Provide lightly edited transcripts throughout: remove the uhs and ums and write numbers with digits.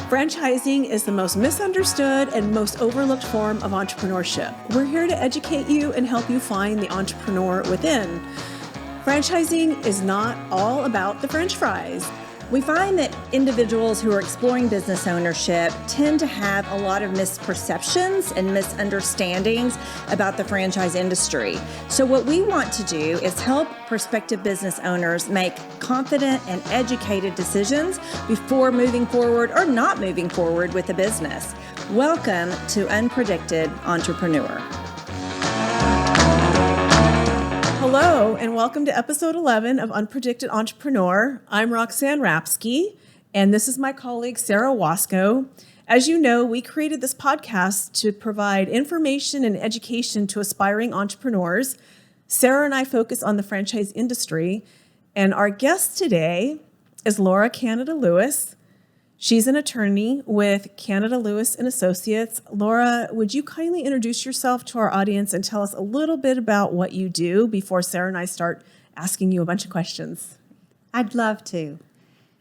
Franchising is the most misunderstood and most overlooked form of entrepreneurship. We're here to educate you and help you find the entrepreneur within. Franchising is not all about the French fries. We find that individuals who are exploring business ownership tend to have a lot of misperceptions and misunderstandings about the franchise industry. So what we want to do is help prospective business owners make confident and educated decisions before moving forward or not moving forward with a business. Welcome to Unpredicted Entrepreneur. Hello, and welcome to episode 11 of Unpredicted Entrepreneur. I'm Roxanne Rapsky, and this is my colleague, Sarah Wasco. As you know, we created this podcast to provide information and education to aspiring entrepreneurs. Sarah and I focus on the franchise industry, and our guest today is Laura Canada Lewis. She's an attorney with Canada Lewis and Associates. Laura, would you kindly introduce yourself to our audience and tell us a little bit about what you do before Sarah and I start asking you a bunch of questions? I'd love to.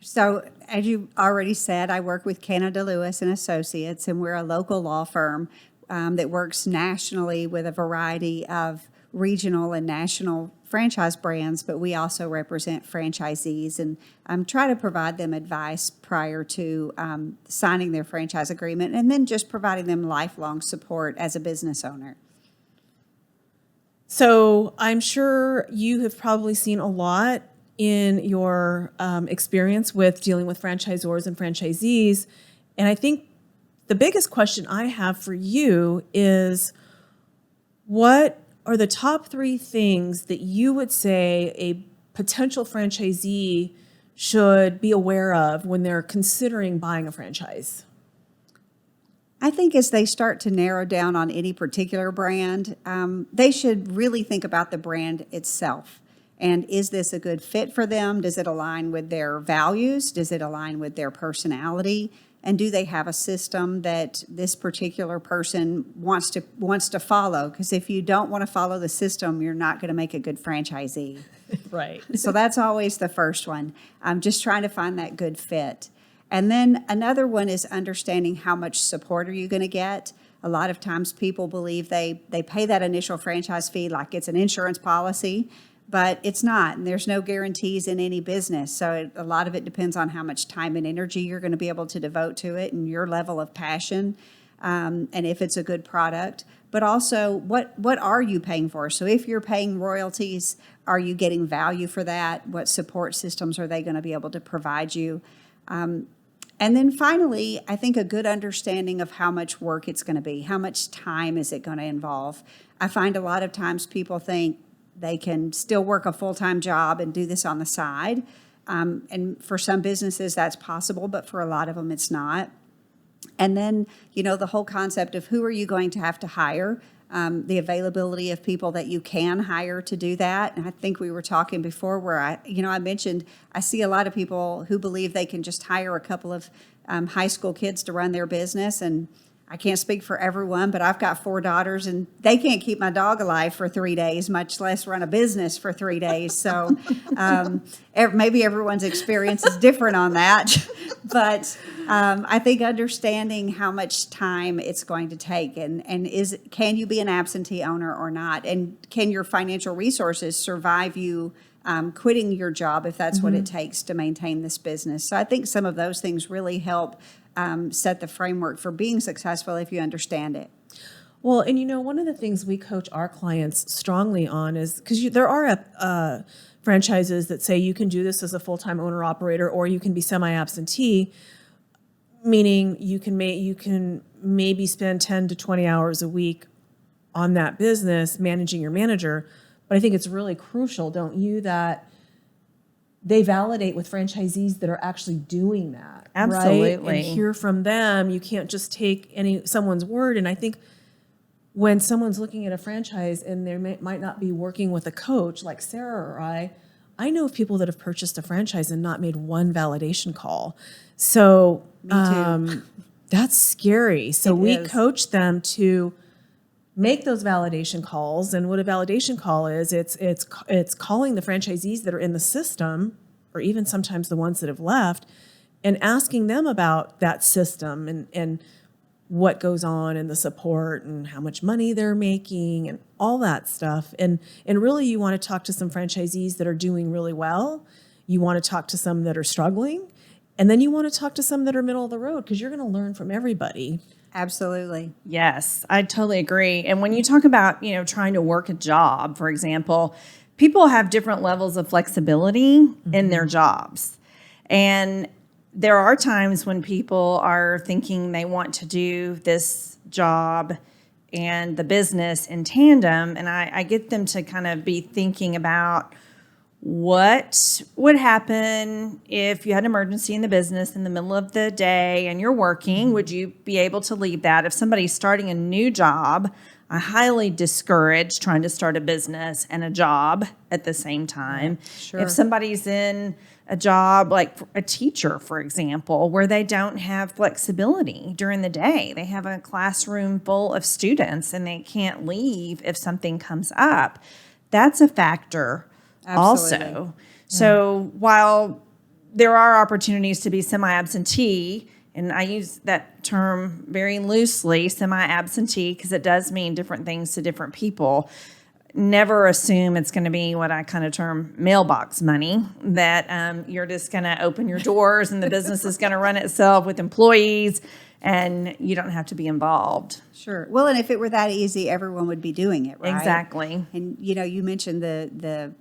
So, as you already said, I work with Canada Lewis and Associates, and we're a local law firm that works nationally with a variety of regional and national franchise brands, but we also represent franchisees and try to provide them advice prior to signing their franchise agreement, and then just providing them lifelong support as a business owner. So I'm sure you have probably seen a lot in your experience with dealing with franchisors and franchisees, and I think the biggest question I have for you is, what are the top three things that you would say a potential franchisee should be aware of when they're considering buying a franchise? I think as they start to narrow down on any particular brand, they should really think about the brand itself. And is this a good fit for them? Does it align with their values? Does it align with their personality? And do they have a system that this particular person wants to follow? Because if you don't want to follow the system, you're not going to make a good franchisee. Right. So that's always the first one. I'm just trying to find that good fit. And then another one is understanding how much support are you going to get. A lot of times people believe they pay that initial franchise fee like it's an insurance policy, but it's not, and there's no guarantees in any business. So a lot of it depends on how much time and energy you're going to be able to devote to it and your level of passion, and if it's a good product. But also, what are you paying for? So if you're paying royalties, are you getting value for that? What support systems are they going to be able to provide you? And then finally, I think a good understanding of how much work it's going to be. How much time is it going to involve? I find a lot of times people think they can still work a full-time job and do this on the side. And for some businesses, that's possible, but for a lot of them, it's not. And then, the whole concept of who are you going to have to hire, the availability of people that you can hire to do that. And I think we were talking before where I mentioned I see a lot of people who believe they can just hire a couple of high school kids to run their business. And I can't speak for everyone, but I've got 4 daughters, and they can't keep my dog alive for 3 days, much less run a business for 3 days. So maybe everyone's experience is different on that. But I think understanding how much time it's going to take, and can you be an absentee owner or not? And can your financial resources survive you quitting your job if that's what it takes to maintain this business? So I think some of those things really help set the framework for being successful if you understand it. Well, and one of the things we coach our clients strongly on is, because there are franchises that say you can do this as a full-time owner-operator, or you can be semi-absentee, meaning you can maybe spend 10 to 20 hours a week on that business managing your manager. But I think it's really crucial, don't you, that they validate with franchisees that are actually doing that. Absolutely. Right? And hear from them. You can't just take someone's word. And I think when someone's looking at a franchise and they might not be working with a coach like Sarah or I know of people that have purchased a franchise and not made one validation call. So Me too. That's scary. So we is. coach them to make those validation calls. And what a validation call is, it's calling the franchisees that are in the system, or even sometimes the ones that have left, and asking them about that system and what goes on and the support and how much money they're making and all that stuff. And really you want to talk to some franchisees that are doing really well. You want to talk to some that are struggling. And then you want to talk to some that are middle of the road, because you're going to learn from everybody. Absolutely. Yes, I totally agree. And when you talk about, trying to work a job, for example, people have different levels of flexibility in their jobs. And there are times when people are thinking they want to do this job and the business in tandem. And I get them to kind of be thinking about what would happen if you had an emergency in the business in the middle of the day and you're working. Would you be able to leave that? If somebody's starting a new job, I highly discourage trying to start a business and a job at the same time. Sure. If somebody's in a job like a teacher, for example, where they don't have flexibility during the day, they have a classroom full of students and they can't leave if something comes up, that's a factor. Absolutely. Also. So while there are opportunities to be semi-absentee, and I use that term very loosely, semi-absentee, because it does mean different things to different people, never assume it's going to be what I kind of term mailbox money, that you're just going to open your doors and the business is going to run itself with employees and you don't have to be involved. Sure. Well, and if it were that easy, everyone would be doing it, right? Exactly. And, you mentioned the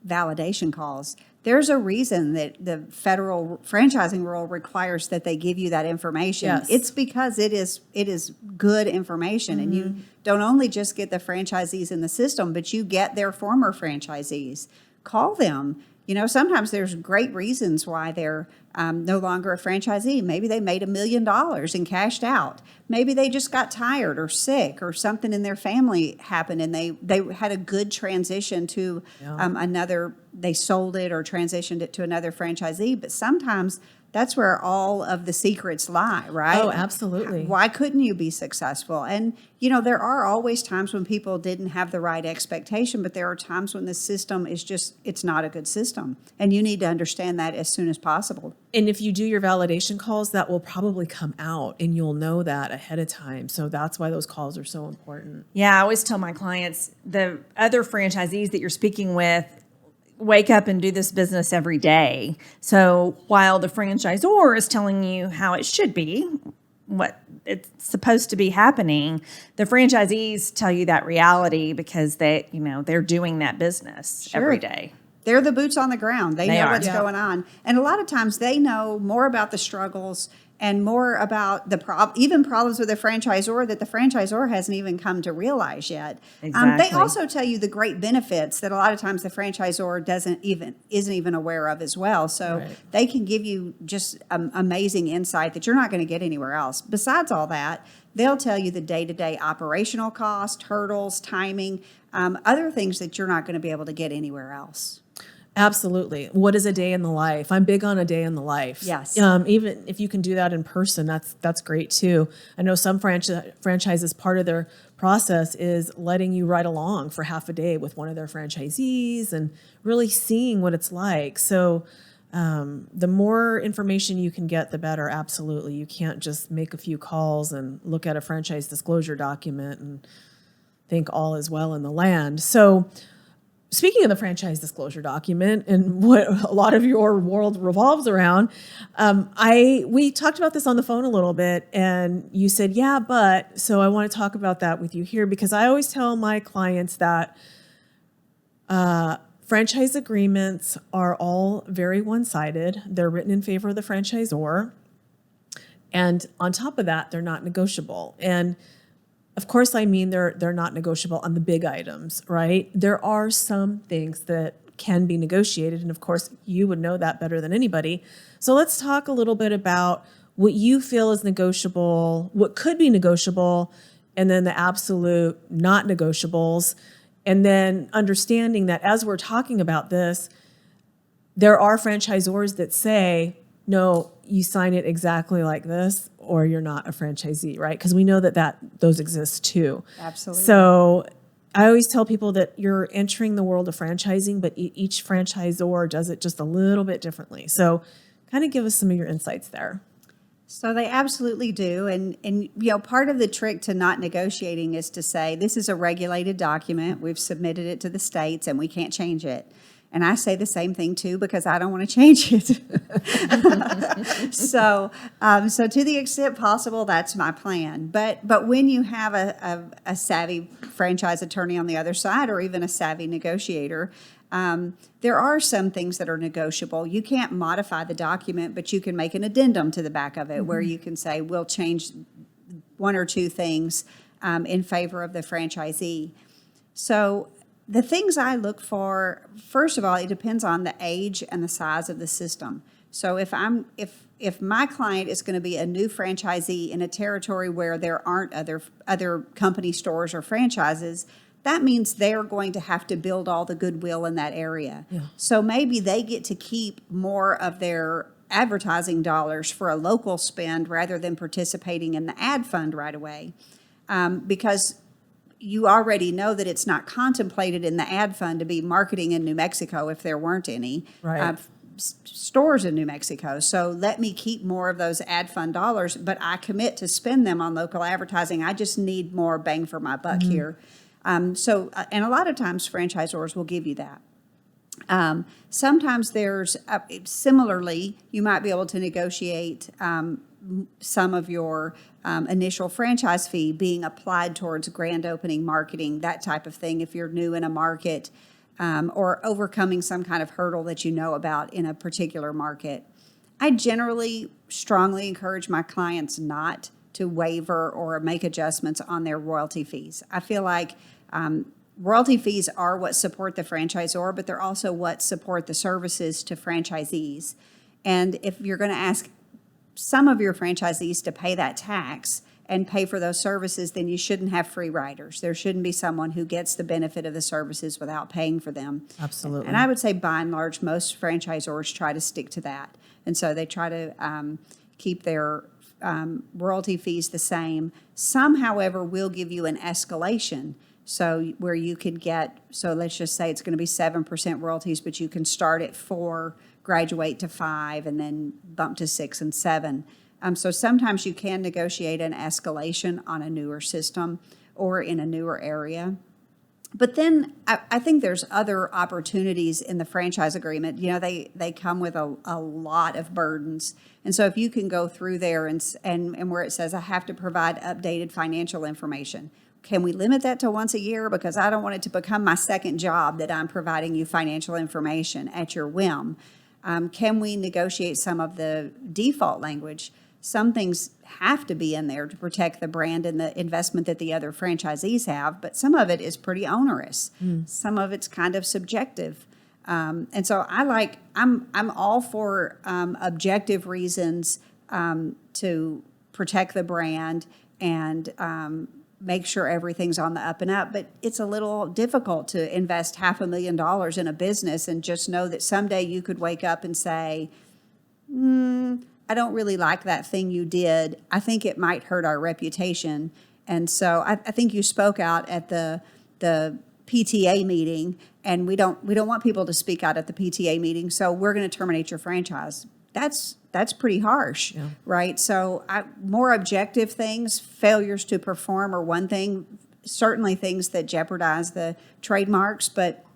validation calls. There's a reason that the federal franchising rule requires that they give you that information. Yes. It's because it is good information, and you don't only just get the franchisees in the system, but you get their former franchisees. Call them. Sometimes there's great reasons why they're no longer a franchisee. Maybe they made $1 million and cashed out. Maybe they just got tired or sick or something in their family happened and they had a good transition to another, they sold it or transitioned it to another franchisee. But sometimes that's where all of the secrets lie, right? Oh, absolutely. Why couldn't you be successful? And, there are always times when people didn't have the right expectation, but there are times when the system is just, it's not a good system. And you need to understand that as soon as possible. And if you do your validation calls, that will probably come out and you'll know that ahead of time. So that's why those calls are so important. Yeah, I always tell my clients, the other franchisees that you're speaking with wake up and do this business every day. So while the franchisor is telling you how it should be, what it's supposed to be happening, the franchisees tell you that reality because they're doing that business every day. They're the boots on the ground. They know are. what's going on. And a lot of times they know more about the struggles and more about the even problems with the franchisor that the franchisor hasn't even come to realize yet. Exactly. They also tell you the great benefits that a lot of times the franchisor isn't even aware of as well. So they can give you just amazing insight that you're not going to get anywhere else. Besides all that, they'll tell you the day-to-day operational cost, hurdles, timing, other things that you're not going to be able to get anywhere else. Absolutely. What is a day in the life? I'm big on a day in the life. Yes. Even if you can do that in person, that's great too. I know some franchises, part of their process is letting you ride along for half a day with one of their franchisees and really seeing what it's like. So the more information you can get, the better. Absolutely. You can't just make a few calls and look at a franchise disclosure document and think all is well in the land. So speaking of the franchise disclosure document and what a lot of your world revolves around, we talked about this on the phone a little bit, and you said, yeah, but, so I want to talk about that with you here, because I always tell my clients that franchise agreements are all very one-sided. They're written in favor of the franchisor, and on top of that, they're not negotiable. And of course, I mean they're not negotiable on the big items, right? There are some things that can be negotiated, and of course, you would know that better than anybody. So let's talk a little bit about what you feel is negotiable, what could be negotiable, and then the absolute not negotiables, and then understanding that as we're talking about this, there are franchisors that say, no, you sign it exactly like this, or you're not a franchisee, right? Because we know that those exist too. Absolutely. So I always tell people that you're entering the world of franchising, but each franchisor does it just a little bit differently. So Kind of give us some of your insights there. So they absolutely do. And part of the trick to not negotiating is to say, this is a regulated document. We've submitted it to the states and we can't change it. And I say the same thing too, because I don't want to change it. So to the extent possible, that's my plan. But when you have a savvy franchise attorney on the other side, or even a savvy negotiator, there are some things that are negotiable. You can't modify the document, but you can make an addendum to the back of it, where you can say, we'll change one or two things in favor of the franchisee. So the things I look for, first of all, it depends on the age and the size of the system. So if my client is going to be a new franchisee in a territory where there aren't other company stores or franchises, that means they're going to have to build all the goodwill in that area. Yeah. So maybe they get to keep more of their advertising dollars for a local spend rather than participating in the ad fund right away, because you already know that it's not contemplated in the ad fund to be marketing in New Mexico if there weren't any stores in New Mexico. So let me keep more of those ad fund dollars, but I commit to spend them on local advertising. I just need more bang for my buck here. And a lot of times franchisors will give you that. Sometimes similarly, you might be able to negotiate some of your initial franchise fee being applied towards grand opening marketing, that type of thing, if you're new in a market, or overcoming some kind of hurdle that you know about in a particular market. I generally strongly encourage my clients not to waiver or make adjustments on their royalty fees. I feel like royalty fees are what support the franchisor, but they're also what support the services to franchisees. And if you're going to ask some of your franchisees to pay that tax and pay for those services, then you shouldn't have free riders. There shouldn't be someone who gets the benefit of the services without paying for them. Absolutely. And I would say by and large, most franchisors try to stick to that. And so they try to keep their royalty fees the same. Some, however, will give you an escalation. So where you could get, so let's just say it's going to be 7% royalties, but you can start at 4%, graduate to 5%, and then bump to 6 and 7. So sometimes you can negotiate an escalation on a newer system or in a newer area. But then I think there's other opportunities in the franchise agreement. You know, they come with a lot of burdens. And so if you can go through there and where it says I have to provide updated financial information, can we limit that to once a year? Because I don't want it to become my second job that I'm providing you financial information at your whim. Can we negotiate some of the default language? Some things have to be in there to protect the brand and the investment that the other franchisees have, but some of it is pretty onerous. Some of it's kind of subjective. And so I'm all for objective reasons to protect the brand and make sure everything's on the up and up. But it's a little difficult to invest $500,000 in a business and just know that someday you could wake up and say, I don't really like that thing you did. I think it might hurt our reputation. And so I think you spoke out at the PTA meeting, and we don't want people to speak out at the PTA meeting, so we're going to terminate your franchise. That's pretty harsh, right? So more objective things, failures to perform are one thing, certainly things that jeopardize the trademarks, but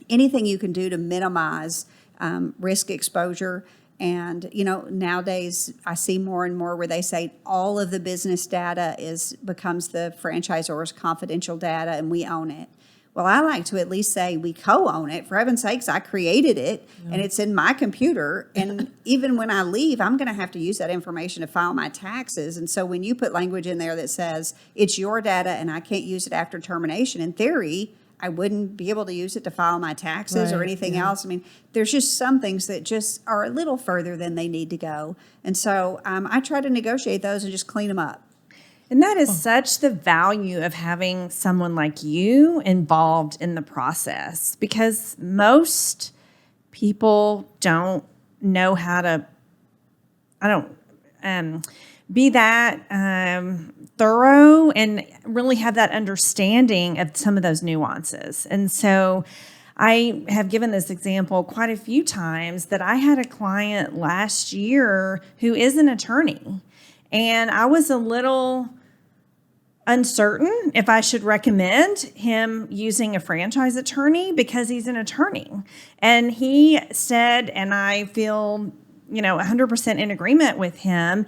anything you can do to minimize risk exposure. And, you know, nowadays I see more and more where they say all of the business data becomes the franchisor's confidential data and we own it. Well, I like to at least say we co-own it. For heaven's sakes, I created it and it's in my computer. And even when I leave, I'm going to have to use that information to file my taxes. And so when you put language in there that says it's your data and I can't use it after termination, in theory, I wouldn't be able to use it to file my taxes or anything else. I mean, there's just some things that just are a little further than they need to go. And so I try to negotiate those and just clean them up. And that is such the value of having someone like you involved in the process, because most people don't know how to, be that thorough and really have that understanding of some of those nuances. And so I have given this example quite a few times that I had a client last year who is an attorney, and I was a little uncertain if I should recommend him using a franchise attorney because he's an attorney. And he said, and I feel, 100% in agreement with him,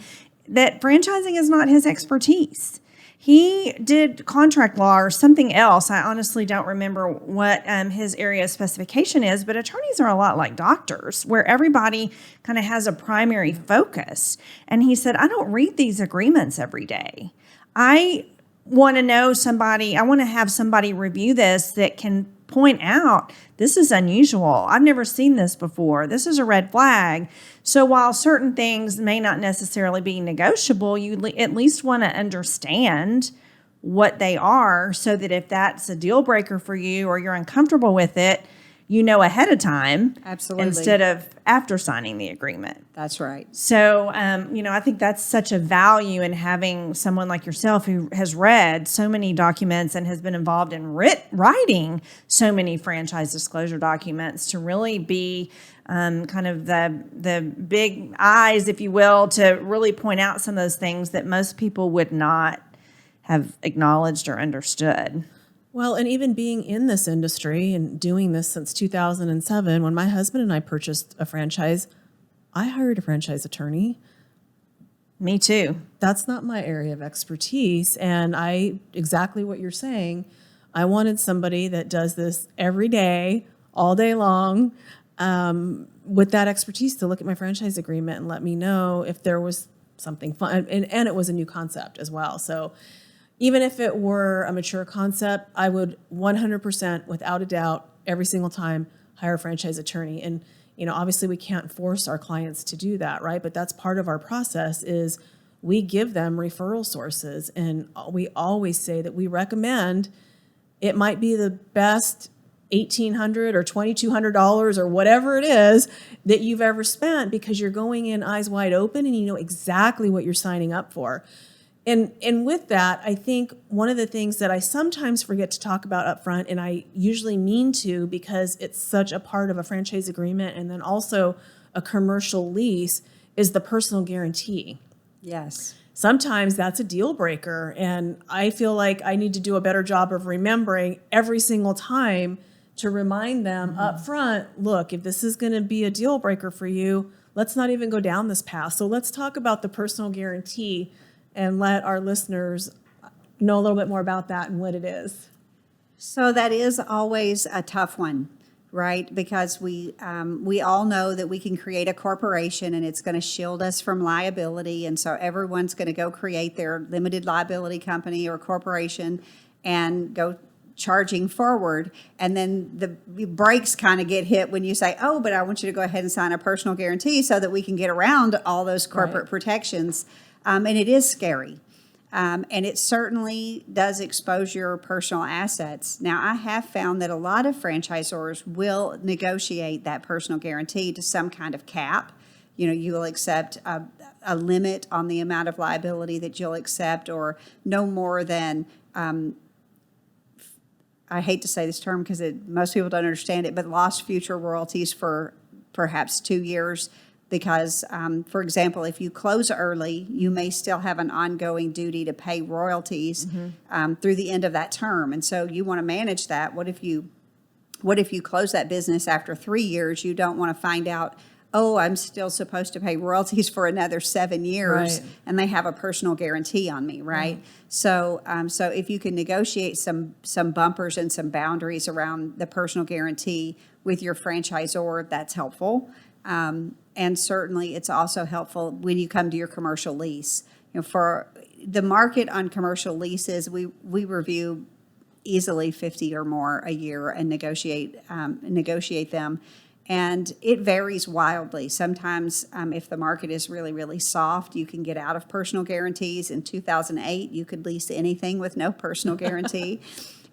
that franchising is not his expertise. He did contract law or something else. I honestly don't remember what his area of specification is, but attorneys are a lot like doctors, where everybody kind of has a primary focus. And he said, I don't read these agreements every day. I want to have somebody review this that can point out, this is unusual. I've never seen this before. This is a red flag. So while certain things may not necessarily be negotiable, you at least want to understand what they are so that if that's a deal breaker for you or you're uncomfortable with it, ahead of time. Absolutely. Instead of after signing the agreement. That's right. So, I think that's such a value in having someone like yourself who has read so many documents and has been involved in writing so many franchise disclosure documents to really be kind of the big eyes, if you will, to really point out some of those things that most people would not have acknowledged or understood. Well, and even being in this industry and doing this since 2007, when my husband and I purchased a franchise, I hired a franchise attorney. Me too. That's not my area of expertise. And exactly what you're saying, I wanted somebody that does this every day, all day long, with that expertise to look at my franchise agreement and let me know if there was something fun. And it was a new concept as well. So even if it were a mature concept, I would 100%, without a doubt, every single time hire a franchise attorney. And, obviously we can't force our clients to do that, right? But that's part of our process is we give them referral sources. And we always say that we recommend it might be the best $1,800 or $2,200 or whatever it is that you've ever spent because you're going in eyes wide open and you know exactly what you're signing up for. And with that, I think one of the things that I sometimes forget to talk about up front, and I usually mean to because it's such a part of a franchise agreement and then also a commercial lease, is the personal guarantee. Yes. Sometimes that's a deal breaker, and I feel like I need to do a better job of remembering every single time to remind them up front, look, if this is going to be a deal breaker for you, let's not even go down this path. So let's talk about the personal guarantee and let our listeners know a little bit more about that and what it is. So that is always a tough one, right? Because we all know that we can create a corporation and it's going to shield us from liability. And so everyone's going to go create their limited liability company or corporation and go charging forward. And then the brakes kind of get hit when you say, oh, but I want you to go ahead and sign a personal guarantee so that we can get around all those corporate protections. And it is scary. And it certainly does expose your personal assets. Now, I have found that a lot of franchisors will negotiate that personal guarantee to some kind of cap. You will accept a limit on the amount of liability that you'll accept, or no more than, I hate to say this term because most people don't understand it, but lost future royalties for perhaps 2 years. Because, for example, if you close early, you may still have an ongoing duty to pay royalties through the end of that term. And so you want to manage that. What if you close that business after 3 years? You don't want to find out, oh, I'm still supposed to pay royalties for another 7 years, and they have a personal guarantee on me, right? So if you can negotiate some bumpers and some boundaries around the personal guarantee with your franchisor, that's helpful. And certainly it's also helpful when you come to your commercial lease. For the market on commercial leases, we review easily 50 or more a year and negotiate them. And it varies wildly. Sometimes if the market is really, really soft, you can get out of personal guarantees. In 2008, you could lease anything with no personal guarantee.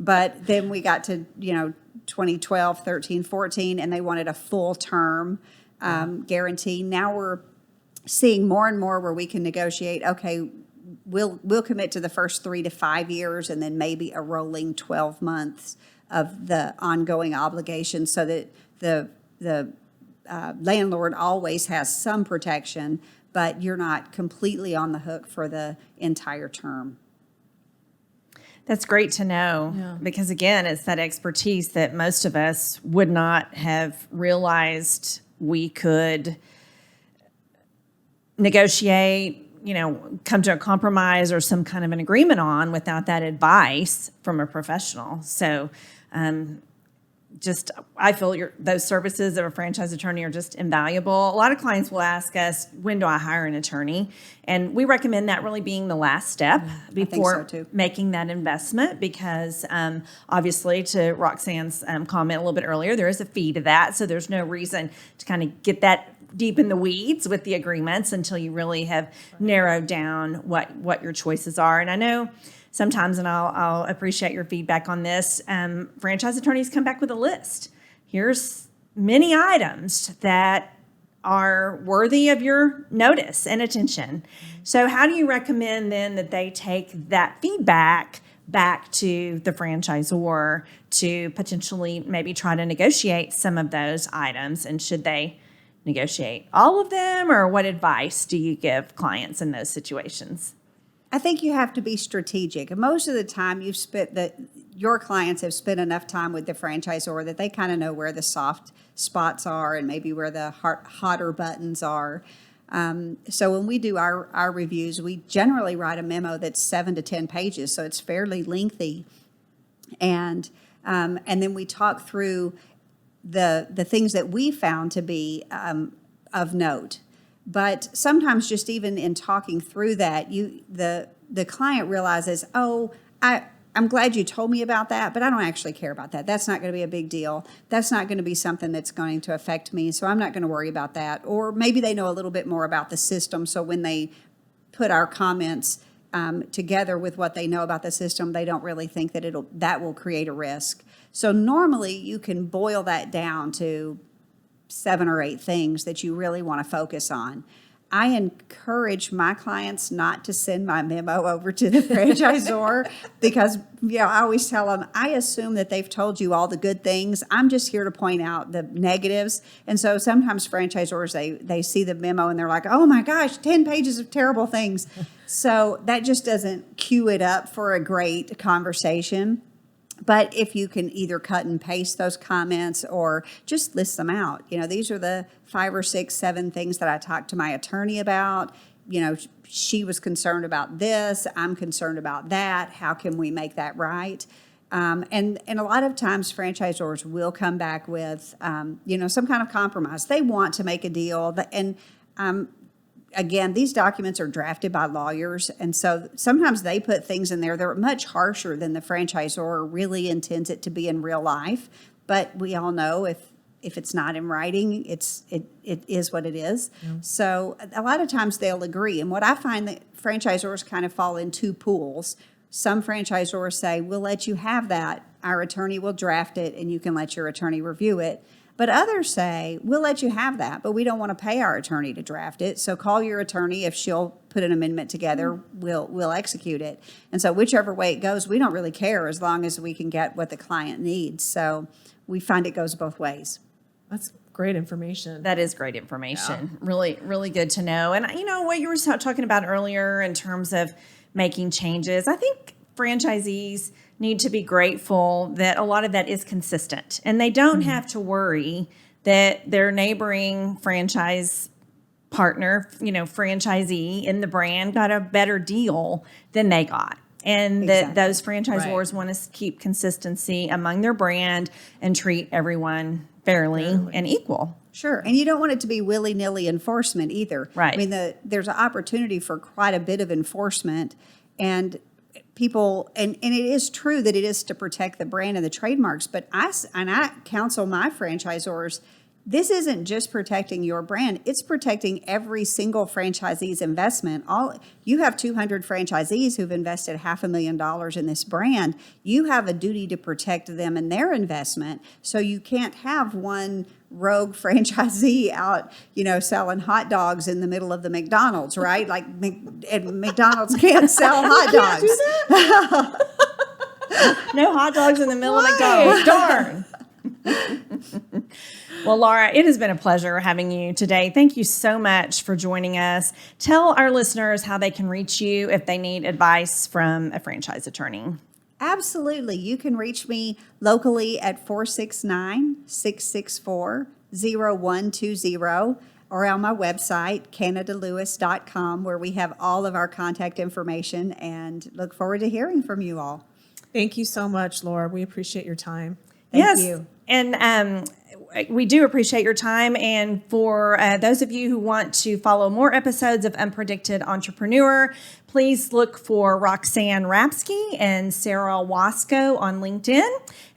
But then we got to, 2012, 13, 14, and they wanted a full term guarantee. Now we're seeing more and more where we can negotiate, okay, we'll commit to the first 3 to 5 years and then maybe a rolling 12 months the ongoing obligation, so that the landlord always has some protection, but you're not completely on the hook for the entire term. That's great to know because, again, it's that expertise that most of us would not have realized we could negotiate, come to a compromise or some kind of an agreement on without that advice from a professional. So I feel those services of a franchise attorney are just invaluable. A lot of clients will ask us, when do I hire an attorney? And we recommend that really being the last step before making that investment because obviously, to Roxanne's comment a little bit earlier, there is a fee to that. So there's no reason to kind of get that deep in the weeds with the agreements until you really have narrowed down what your choices are. And I know sometimes, and I'll appreciate your feedback on this, franchise attorneys come back with a list. Here's many items that are worthy of your notice and attention. So how do you recommend then that they take that feedback back to the franchisor to potentially maybe try to negotiate some of those items? And should they negotiate all of them, or what advice do you give clients in those situations? I think you have to be strategic. And most of the time your clients have spent enough time with the franchisor that they kind of know where the soft spots are and maybe where the hotter buttons are. So when we do our reviews, we generally write a memo that's 7 to 10 pages, so it's fairly lengthy. And then we talk through the things that we found to be of note. But sometimes just even in talking through that, the client realizes, I'm glad you told me about that, but I don't actually care about that. That's not going to be a big deal. That's not going to be something that's going to affect me, so I'm not going to worry about that. Or maybe they know a little bit more about the system, so when they put our comments together with what they know about the system, they don't really think that will create a risk. So normally you can boil that down to 7 or 8 things that you really want to focus on. I encourage my clients not to send my memo over to the franchisor because, I always tell them, I assume that they've told you all the good things. I'm just here to point out the negatives. And so sometimes franchisors, they see the memo and they're like, oh my gosh, 10 pages of terrible things. So that just doesn't cue it up for a great conversation. But if you can either cut and paste those comments or just list them out, these are the 5 or 6, 7 things that I talked to my attorney about. She was concerned about this. I'm concerned about that. How can we make that right? And a lot of times franchisors will come back with, some kind of compromise. They want to make a deal. And again, these documents are drafted by lawyers, and so sometimes they put things in there that are much harsher than the franchisor really intends it to be in real life. But we all know if it's not in writing, it is what it is. Yeah. So a lot of times they'll agree. And what I find that franchisors kind of fall in 2 pools. Some franchisors say, we'll let you have that. Our attorney will draft it, and you can let your attorney review it. But others say, we'll let you have that, but we don't want to pay our attorney to draft it. So call your attorney. If she'll put an amendment together, we'll execute it. And so whichever way it goes, we don't really care as long as we can get what the client needs. So we find it goes both ways. That's great information. That is great information. Yeah. Really, really good to know. And what you were talking about earlier in terms of making changes, I think franchisees need to be grateful that a lot of that is consistent, and they don't have to worry that their neighboring franchise partner, franchisee in the brand got a better deal than they got. And exactly. That those franchisors want to keep consistency among their brand and treat everyone fairly and equal. Sure. And you don't want it to be willy-nilly enforcement either. Right. I mean, there's an opportunity for quite a bit of enforcement, and people, and it is true that it is to protect the brand and the trademarks, but I counsel my franchisors, this isn't just protecting your brand, it's protecting every single franchisee's investment. You have 200 franchisees who've invested $500,000 in this brand. You have a duty to protect them and their investment, so you can't have one rogue franchisee out, selling hot dogs in the middle of the McDonald's, right? Like McDonald's can't sell hot dogs. No hot dogs in the middle of McDonald's. Darn. Well, Laura, it has been a pleasure having you today. Thank you so much for joining us. Tell our listeners how they can reach you if they need advice from a franchise attorney. Absolutely. You can reach me locally at 469-664-0120 or on my website, canadalewis.com, where we have all of our contact information, and look forward to hearing from you all. Thank you so much, Laura. We appreciate your time. Thank you. And we do appreciate your time. And for those of you who want to follow more episodes of Unpredicted Entrepreneur, please look for Roxanne Rapsky and Sarah Wasco on LinkedIn.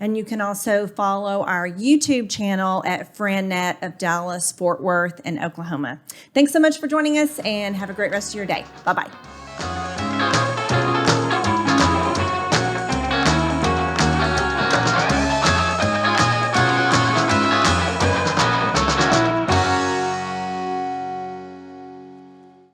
And you can also follow our YouTube channel at FranNet of Dallas, Fort Worth, and Oklahoma. Thanks so much for joining us, and have a great rest of your day. Bye-bye.